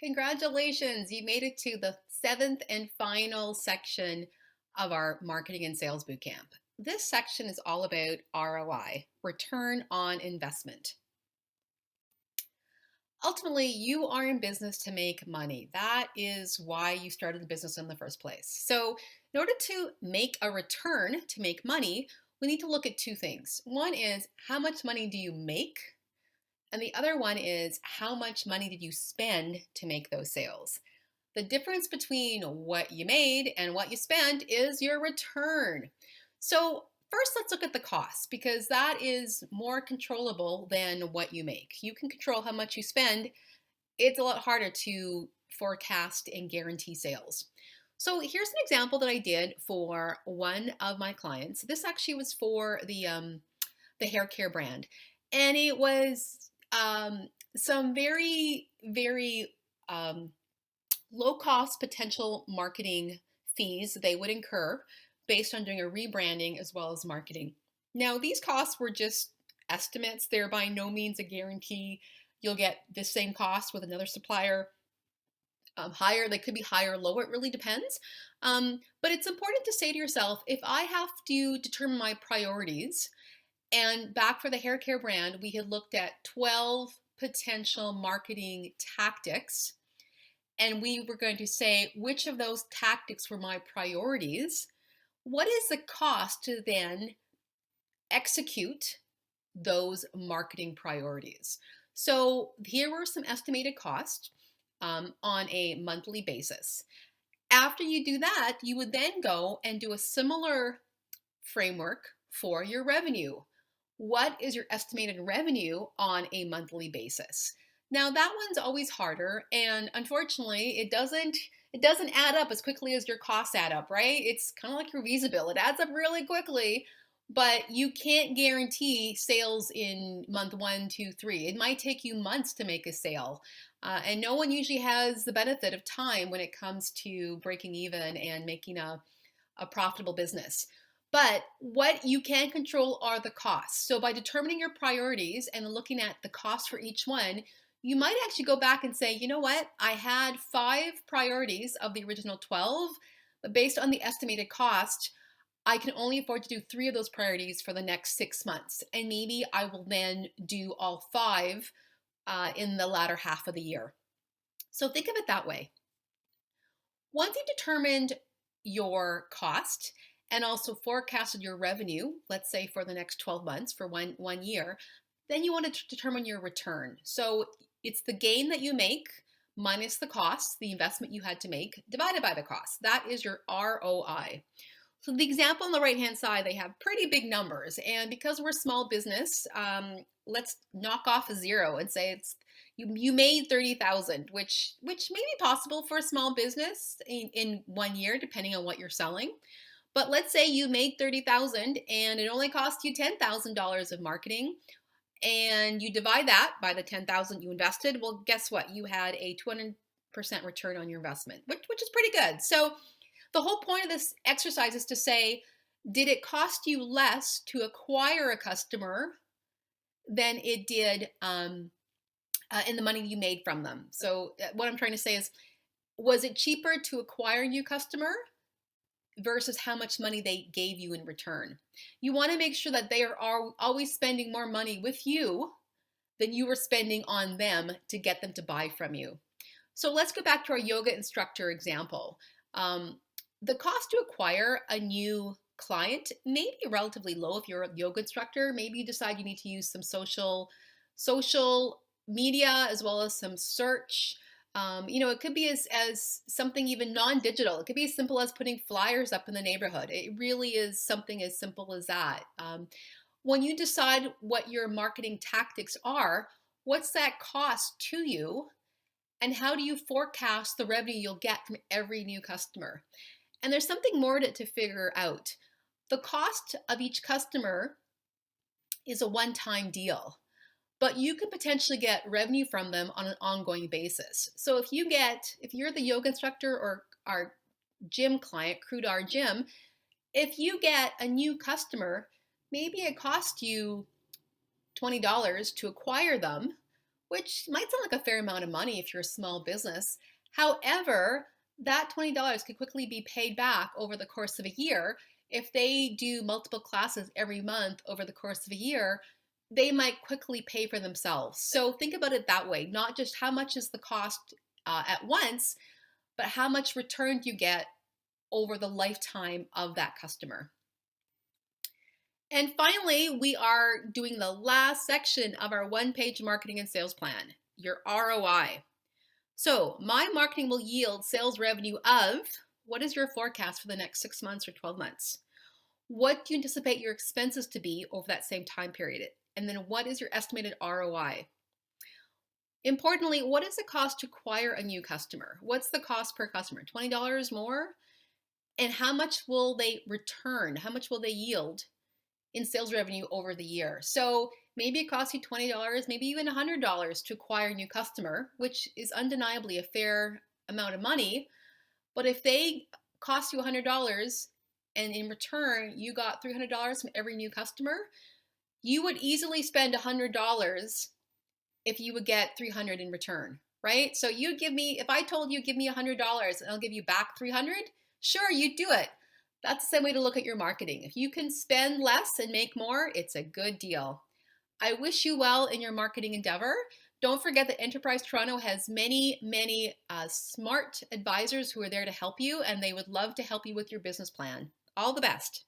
Congratulations, you made it to the seventh and final section of our marketing and sales bootcamp. This section is all about ROI, return on investment. Ultimately, you are in business to make money. That is why you started the business in the first place. So, in order to make a return to make money, we need to look at two things. One is how much money do you make? And the other one is how much money did you spend to make those sales? The difference between what you made and what you spent is your return. So, first, let's look at the cost because that is more controllable than what you make. You can control how much you spend. It's a lot harder to forecast and guarantee sales. So, here's an example that I did for one of my clients. This actually was for the hair care brand, and it was some very low cost potential marketing fees they would incur based on doing a rebranding as well as marketing. Now, these costs were just estimates. They're by no means a guarantee you'll get the same cost with another supplier. Higher, they could be higher or lower, it really depends. But it's important to say to yourself, if I have to determine my priorities, and back for the hair care brand, we had looked at 12 potential marketing tactics, and we were going to say which of those tactics were my priorities. What is the cost to then execute those marketing priorities? So here were some estimated costs on a monthly basis. After you do that, you would then go and do a similar framework for your revenue. What is your estimated revenue on a monthly basis? Now that one's always harder, and unfortunately it doesn't add up as quickly as your costs add up, right? It's kind of like your Visa bill. It adds up really quickly, but you can't guarantee sales in month one, two, three. It might take you months to make a sale. And no one usually has the benefit of time when it comes to breaking even and making a profitable business. But what you can control are the costs. So by determining your priorities and looking at the cost for each one, you might actually go back and say, you know what, I had 5 priorities of the original 12, but based on the estimated cost, I can only afford to do 3 of those priorities for the next 6 months. And maybe I will then do all 5 in the latter half of the year. So think of it that way. Once you've determined your cost and also forecasted your revenue, let's say for the next 12 months, for one year, then you want to determine your return. So it's the gain that you make minus the cost, the investment you had to make, divided by the cost. That is your ROI. So the example on the right-hand side, they have pretty big numbers. And because we're a small business, let's knock off a zero and say you made 30,000, which may be possible for a small business in 1 year, depending on what you're selling. But let's say you made 30,000 and it only cost you $10,000 of marketing, and you divide that by the 10,000 you invested. Well, guess what? You had a 200% return on your investment, which is pretty good. So the whole point of this exercise is to say, did it cost you less to acquire a customer than it did in the money you made from them? So what I'm trying to say is, was it cheaper to acquire a new customer versus how much money they gave you in return? You want to make sure that they are always spending more money with you than you were spending on them to get them to buy from you. So let's go back to our yoga instructor example. The cost to acquire a new client may be relatively low if you're a yoga instructor. Maybe you decide you need to use some social media as well as some search. It could be as something even non-digital. It could be as simple as putting flyers up in the neighborhood. It really is something as simple as that. When you decide what your marketing tactics are, what's that cost to you? And how do you forecast the revenue you'll get from every new customer? And there's something more to figure out. The cost of each customer is a one-time deal, but you could potentially get revenue from them on an ongoing basis. So if you're the yoga instructor or our gym client, Crude Our Gym, if you get a new customer, maybe it costs you $20 to acquire them, which might sound like a fair amount of money if you're a small business. However, that $20 could quickly be paid back over the course of a year. If they do multiple classes every month over the course of a year, they might quickly pay for themselves. So think about it that way, not just how much is the cost at once, but how much return you get over the lifetime of that customer. And finally, we are doing the last section of our one-page marketing and sales plan, your ROI. So my marketing will yield sales revenue of, what is your forecast for the next 6 months or 12 months? What do you anticipate your expenses to be over that same time period? And then what is your estimated ROI? Importantly, what is the cost to acquire a new customer? What's the cost per customer? $20 more? And how much will they return? How much will they yield in sales revenue over the year? So maybe it costs you $20, maybe even $100 to acquire a new customer, which is undeniably a fair amount of money. But if they cost you $100 and in return you got $300 from every new customer, you would easily spend $100 if you would get 300 in return, right? So you'd give me, if I told you give me $100 and I'll give you back 300, sure, you'd do it. That's the same way to look at your marketing. If you can spend less and make more, it's a good deal. I wish you well in your marketing endeavor. Don't forget that Enterprise Toronto has many smart advisors who are there to help you, and they would love to help you with your business plan. All the best.